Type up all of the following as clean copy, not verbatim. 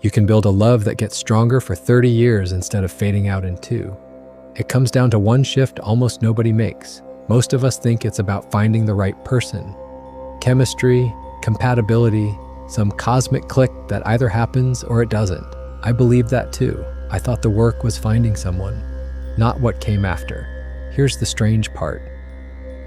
You can build a love that gets stronger for 30 years instead of fading out in 2. It comes down to one shift almost nobody makes. Most of us think it's about finding the right person. Chemistry, compatibility, some cosmic click that either happens or it doesn't. I believed that too. I thought the work was finding someone, not what came after. Here's the strange part.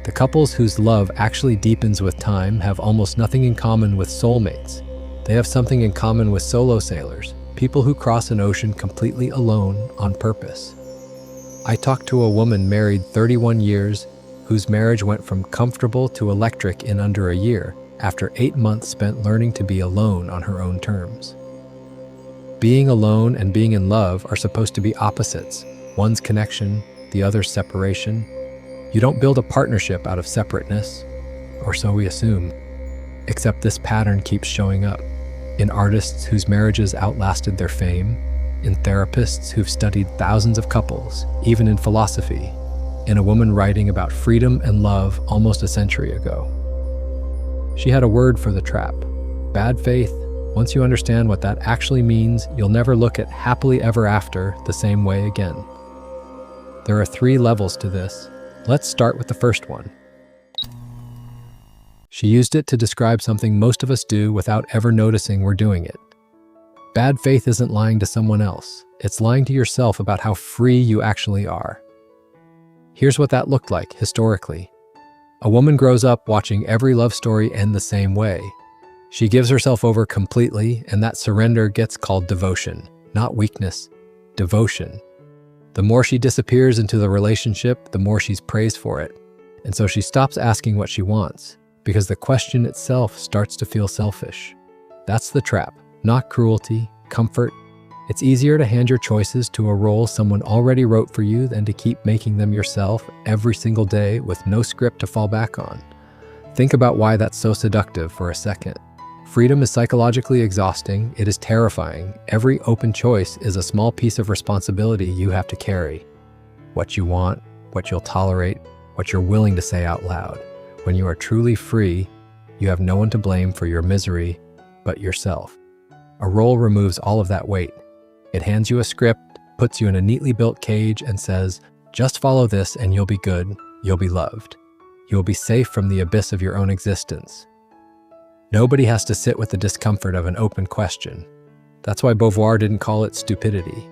The couples whose love actually deepens with time have almost nothing in common with soulmates. They have something in common with solo sailors, people who cross an ocean completely alone on purpose. I talked to a woman married 31 years whose marriage went from comfortable to electric in under a year after 8 months spent learning to be alone on her own terms. Being alone and being in love are supposed to be opposites. One's connection, the other's separation. You don't build a partnership out of separateness, or so we assume. Except this pattern keeps showing up in artists whose marriages outlasted their fame, in therapists who've studied thousands of couples, even in philosophy, in a woman writing about freedom and love almost a century ago. She had a word for the trap: bad faith. Once you understand what that actually means, you'll never look at happily ever after the same way again. There are 3 levels to this. Let's start with the first one. She used it to describe something most of us do without ever noticing we're doing it. Bad faith isn't lying to someone else. It's lying to yourself about how free you actually are. Here's what that looked like historically. A woman grows up watching every love story end the same way. She gives herself over completely, and that surrender gets called devotion, not weakness, devotion. The more she disappears into the relationship, the more she's praised for it. And so she stops asking what she wants, because the question itself starts to feel selfish. That's the trap, not cruelty, comfort. It's easier to hand your choices to a role someone already wrote for you than to keep making them yourself every single day with no script to fall back on. Think about why that's so seductive for a second. Freedom is psychologically exhausting. It is terrifying. Every open choice is a small piece of responsibility you have to carry. What you want, what you'll tolerate, what you're willing to say out loud. When you are truly free, you have no one to blame for your misery but yourself. A role removes all of that weight. It hands you a script, puts you in a neatly built cage, and says, just follow this and you'll be good, you'll be loved. You'll be safe from the abyss of your own existence. Nobody has to sit with the discomfort of an open question. That's why Beauvoir didn't call it stupidity.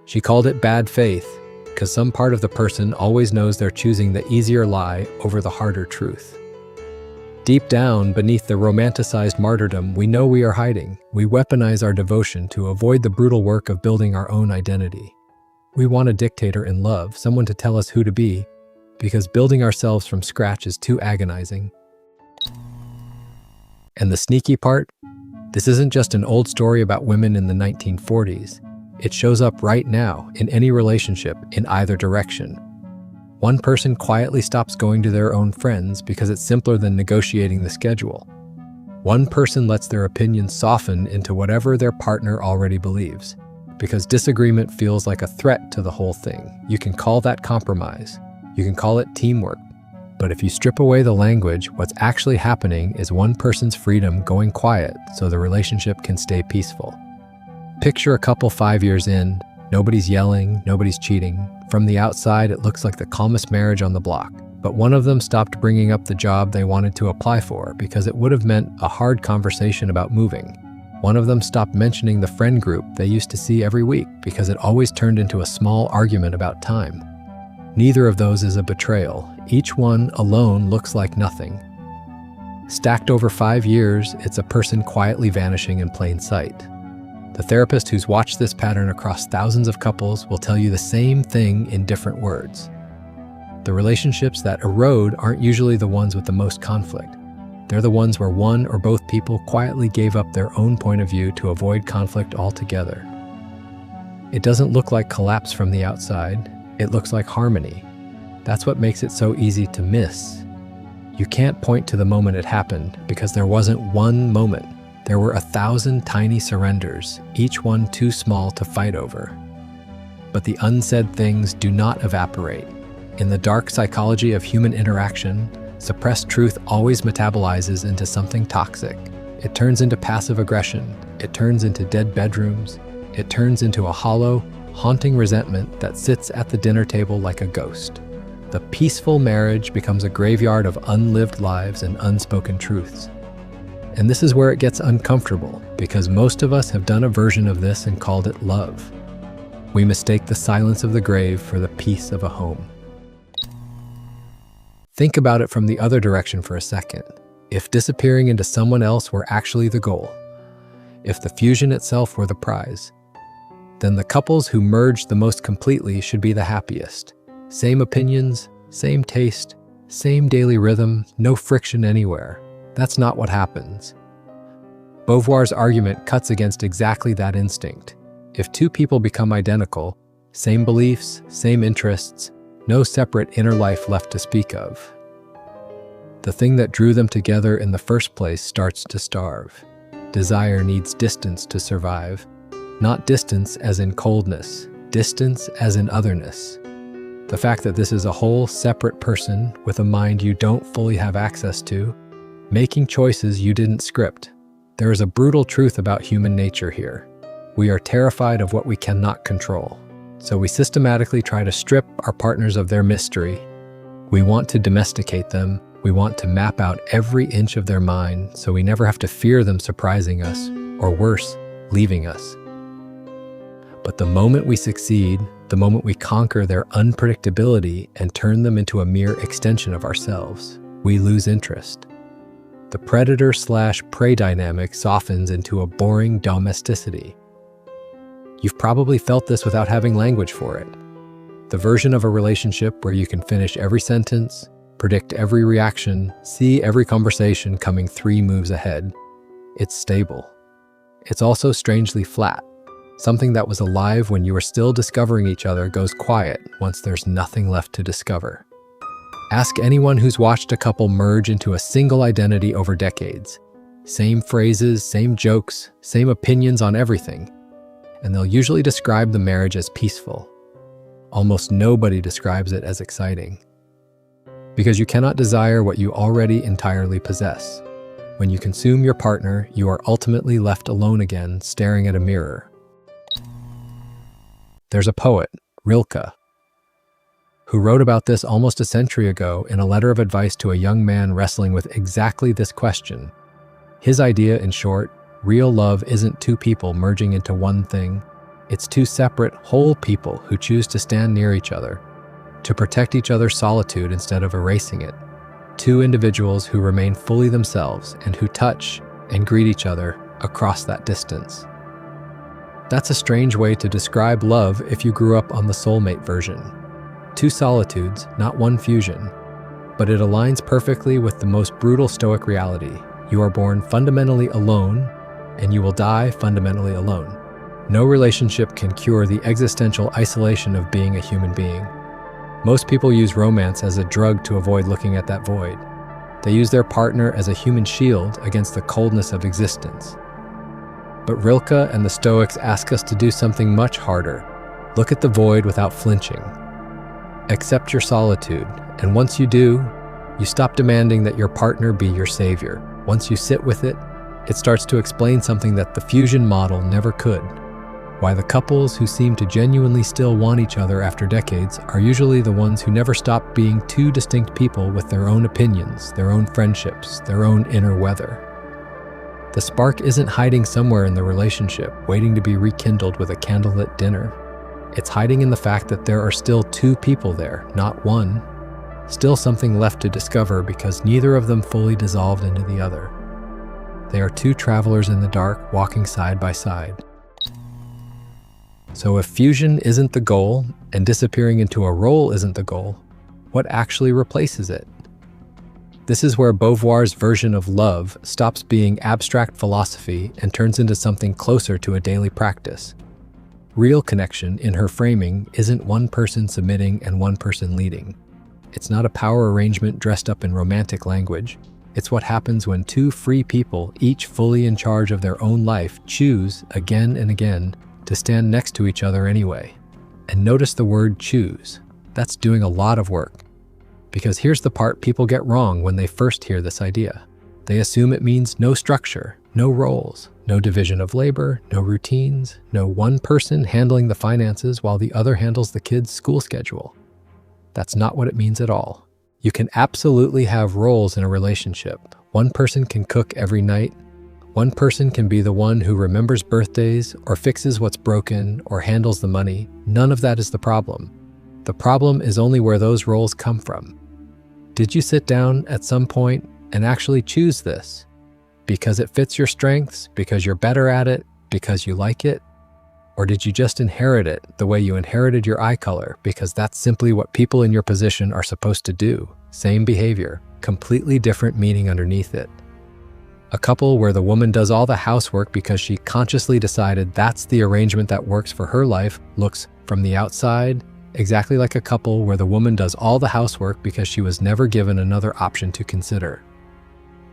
She called it bad faith, because some part of the person always knows they're choosing the easier lie over the harder truth. Deep down, beneath the romanticized martyrdom, we know we are hiding. We weaponize our devotion to avoid the brutal work of building our own identity. We want a dictator in love, someone to tell us who to be, because building ourselves from scratch is too agonizing. And the sneaky part? This isn't just an old story about women in the 1940s. It shows up right now in any relationship in either direction. One person quietly stops going to their own friends because it's simpler than negotiating the schedule. One person lets their opinions soften into whatever their partner already believes, because disagreement feels like a threat to the whole thing. You can call that compromise. You can call it teamwork. But if you strip away the language, what's actually happening is one person's freedom going quiet so the relationship can stay peaceful. Picture a couple 5 years in, nobody's yelling, nobody's cheating. From the outside, it looks like the calmest marriage on the block. But one of them stopped bringing up the job they wanted to apply for because it would have meant a hard conversation about moving. One of them stopped mentioning the friend group they used to see every week because it always turned into a small argument about time. Neither of those is a betrayal. Each one alone looks like nothing. Stacked over 5 years, it's a person quietly vanishing in plain sight. The therapist who's watched this pattern across thousands of couples will tell you the same thing in different words. The relationships that erode aren't usually the ones with the most conflict. They're the ones where one or both people quietly gave up their own point of view to avoid conflict altogether. It doesn't look like collapse from the outside. It looks like harmony. That's what makes it so easy to miss. You can't point to the moment it happened because there wasn't one moment. There were 1,000 tiny surrenders, each one too small to fight over. But the unsaid things do not evaporate. In the dark psychology of human interaction, suppressed truth always metabolizes into something toxic. It turns into passive aggression. It turns into dead bedrooms. It turns into a hollow, haunting resentment that sits at the dinner table like a ghost. The peaceful marriage becomes a graveyard of unlived lives and unspoken truths. And this is where it gets uncomfortable, because most of us have done a version of this and called it love. We mistake the silence of the grave for the peace of a home. Think about it from the other direction for a second. If disappearing into someone else were actually the goal, if the fusion itself were the prize, then the couples who merge the most completely should be the happiest. Same opinions, same taste, same daily rhythm, no friction anywhere. That's not what happens. Beauvoir's argument cuts against exactly that instinct. If two people become identical, same beliefs, same interests, no separate inner life left to speak of, the thing that drew them together in the first place starts to starve. Desire needs distance to survive. Not distance as in coldness, distance as in otherness. The fact that this is a whole separate person with a mind you don't fully have access to, making choices you didn't script. There is a brutal truth about human nature here. We are terrified of what we cannot control. So we systematically try to strip our partners of their mystery. We want to domesticate them. We want to map out every inch of their mind so we never have to fear them surprising us, or worse, leaving us. But the moment we succeed, the moment we conquer their unpredictability and turn them into a mere extension of ourselves, we lose interest. The predator/prey dynamic softens into a boring domesticity. You've probably felt this without having language for it. The version of a relationship where you can finish every sentence, predict every reaction, see every conversation coming 3 moves ahead. It's stable. It's also strangely flat. Something that was alive when you were still discovering each other goes quiet once there's nothing left to discover. Ask anyone who's watched a couple merge into a single identity over decades. Same phrases, same jokes, same opinions on everything. And they'll usually describe the marriage as peaceful. Almost nobody describes it as exciting. Because you cannot desire what you already entirely possess. When you consume your partner, you are ultimately left alone again, staring at a mirror. There's a poet, Rilke, who wrote about this almost a century ago in a letter of advice to a young man wrestling with exactly this question. His idea, in short, real love isn't 2 people merging into one thing. It's 2 separate, whole people who choose to stand near each other, to protect each other's solitude instead of erasing it. 2 individuals who remain fully themselves and who touch and greet each other across that distance. That's a strange way to describe love if you grew up on the soulmate version. 2 solitudes, not one fusion. But it aligns perfectly with the most brutal Stoic reality. You are born fundamentally alone, and you will die fundamentally alone. No relationship can cure the existential isolation of being a human being. Most people use romance as a drug to avoid looking at that void. They use their partner as a human shield against the coldness of existence. But Rilke and the Stoics ask us to do something much harder. Look at the void without flinching. Accept your solitude, and once you do, you stop demanding that your partner be your savior. Once you sit with it, it starts to explain something that the fusion model never could. Why the couples who seem to genuinely still want each other after decades are usually the ones who never stop being 2 distinct people with their own opinions, their own friendships, their own inner weather. The spark isn't hiding somewhere in the relationship, waiting to be rekindled with a candlelit dinner. It's hiding in the fact that there are still 2 people there, not one. Still something left to discover because neither of them fully dissolved into the other. They are 2 travelers in the dark, walking side by side. So if fusion isn't the goal, and disappearing into a role isn't the goal, what actually replaces it? This is where Beauvoir's version of love stops being abstract philosophy and turns into something closer to a daily practice. Real connection, in her framing, isn't one person submitting and one person leading. It's not a power arrangement dressed up in romantic language. It's what happens when 2 free people, each fully in charge of their own life, choose, again and again, to stand next to each other anyway. And notice the word choose. That's doing a lot of work. Because here's the part people get wrong when they first hear this idea. They assume it means no structure, no roles, no division of labor, no routines, no one person handling the finances while the other handles the kids' school schedule. That's not what it means at all. You can absolutely have roles in a relationship. One person can cook every night. One person can be the one who remembers birthdays or fixes what's broken or handles the money. None of that is the problem. The problem is only where those roles come from. Did you sit down at some point and actually choose this? Because it fits your strengths, because you're better at it, because you like it? Or did you just inherit it the way you inherited your eye color because that's simply what people in your position are supposed to do? Same behavior, completely different meaning underneath it. A couple where the woman does all the housework because she consciously decided that's the arrangement that works for her life looks, from the outside, exactly like a couple where the woman does all the housework because she was never given another option to consider.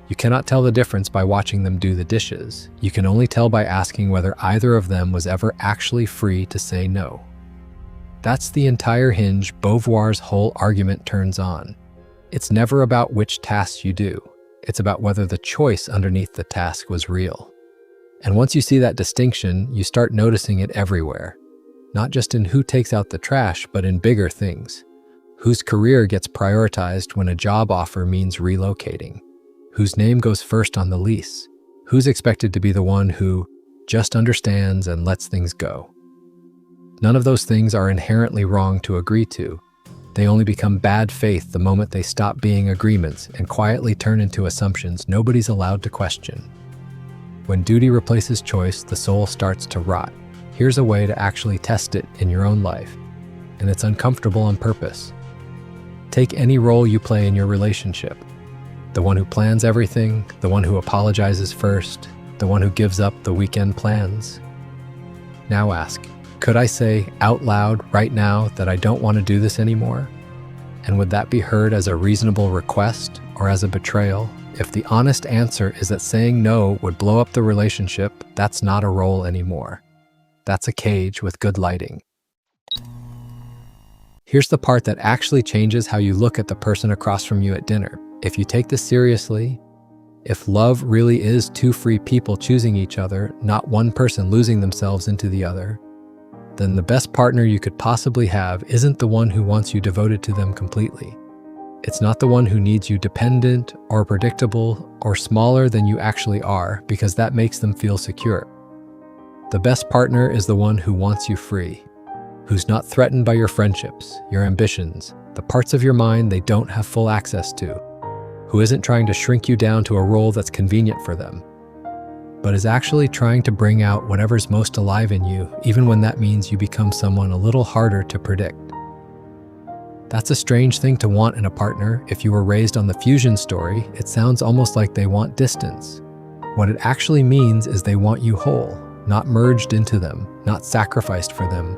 You cannot tell the difference by watching them do the dishes. You can only tell by asking whether either of them was ever actually free to say no. That's the entire hinge Beauvoir's whole argument turns on. It's never about which tasks you do. It's about whether the choice underneath the task was real. And once you see that distinction, you start noticing it everywhere. Not just in who takes out the trash, but in bigger things. Whose career gets prioritized when a job offer means relocating? Whose name goes first on the lease? Who's expected to be the one who just understands and lets things go? None of those things are inherently wrong to agree to. They only become bad faith the moment they stop being agreements and quietly turn into assumptions nobody's allowed to question. When duty replaces choice, the soul starts to rot. Here's a way to actually test it in your own life, and it's uncomfortable on purpose. Take any role you play in your relationship. The one who plans everything, the one who apologizes first, the one who gives up the weekend plans. Now ask, could I say out loud right now that I don't want to do this anymore? And would that be heard as a reasonable request or as a betrayal? If the honest answer is that saying no would blow up the relationship, that's not a role anymore. That's a cage with good lighting. Here's the part that actually changes how you look at the person across from you at dinner. If you take this seriously, if love really is two free people choosing each other, not one person losing themselves into the other, then the best partner you could possibly have isn't the one who wants you devoted to them completely. It's not the one who needs you dependent or predictable or smaller than you actually are, because that makes them feel secure. The best partner is the one who wants you free, who's not threatened by your friendships, your ambitions, the parts of your mind they don't have full access to, who isn't trying to shrink you down to a role that's convenient for them, but is actually trying to bring out whatever's most alive in you, even when that means you become someone a little harder to predict. That's a strange thing to want in a partner. If you were raised on the fusion story, it sounds almost like they want distance. What it actually means is they want you whole, not merged into them, not sacrificed for them.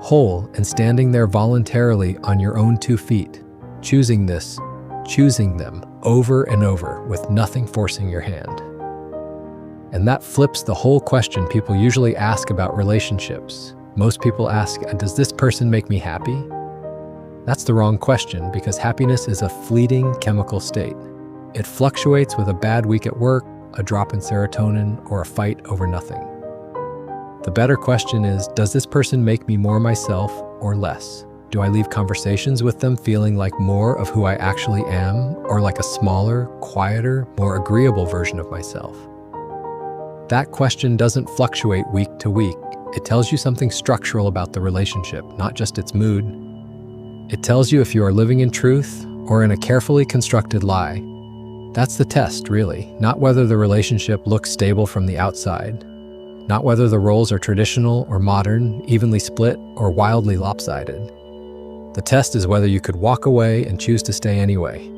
Whole and standing there voluntarily on your own 2 feet, choosing this, choosing them over and over with nothing forcing your hand. And that flips the whole question people usually ask about relationships. Most people ask, does this person make me happy? That's the wrong question, because happiness is a fleeting chemical state. It fluctuates with a bad week at work, a drop in serotonin, or a fight over nothing. The better question is, does this person make me more myself or less? Do I leave conversations with them feeling like more of who I actually am, or like a smaller, quieter, more agreeable version of myself? That question doesn't fluctuate week to week. It tells you something structural about the relationship, not just its mood. It tells you if you are living in truth or in a carefully constructed lie. That's the test, really, not whether the relationship looks stable from the outside, not whether the roles are traditional or modern, evenly split or wildly lopsided. The test is whether you could walk away and choose to stay anyway,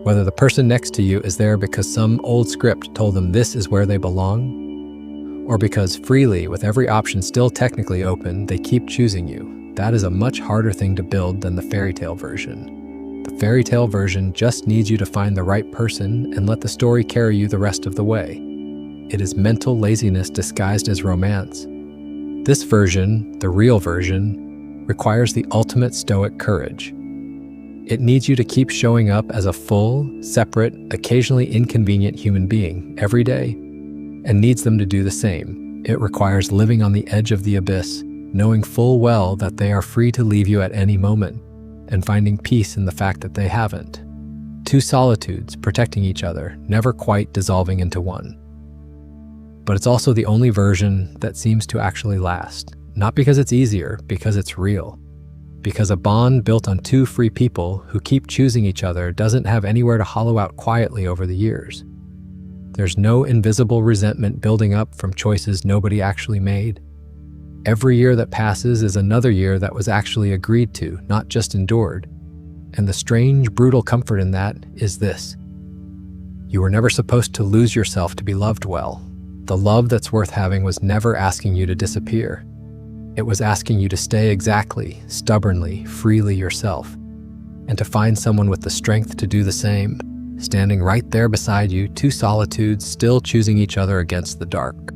whether the person next to you is there because some old script told them this is where they belong, or because freely, with every option still technically open, they keep choosing you. That is a much harder thing to build than the fairy tale version. The fairy tale version just needs you to find the right person and let the story carry you the rest of the way. It is mental laziness disguised as romance. This version, the real version, requires the ultimate stoic courage. It needs you to keep showing up as a full, separate, occasionally inconvenient human being every day, and needs them to do the same. It requires living on the edge of the abyss, knowing full well that they are free to leave you at any moment, and finding peace in the fact that they haven't. Two solitudes protecting each other, never quite dissolving into one. But it's also the only version that seems to actually last. Not because it's easier, because it's real. Because a bond built on two free people who keep choosing each other doesn't have anywhere to hollow out quietly over the years. There's no invisible resentment building up from choices nobody actually made. Every year that passes is another year that was actually agreed to, not just endured. And the strange, brutal comfort in that is this: you were never supposed to lose yourself to be loved well. The love that's worth having was never asking you to disappear. It was asking you to stay exactly, stubbornly, freely yourself, and to find someone with the strength to do the same, standing right there beside you, two solitudes still choosing each other against the dark.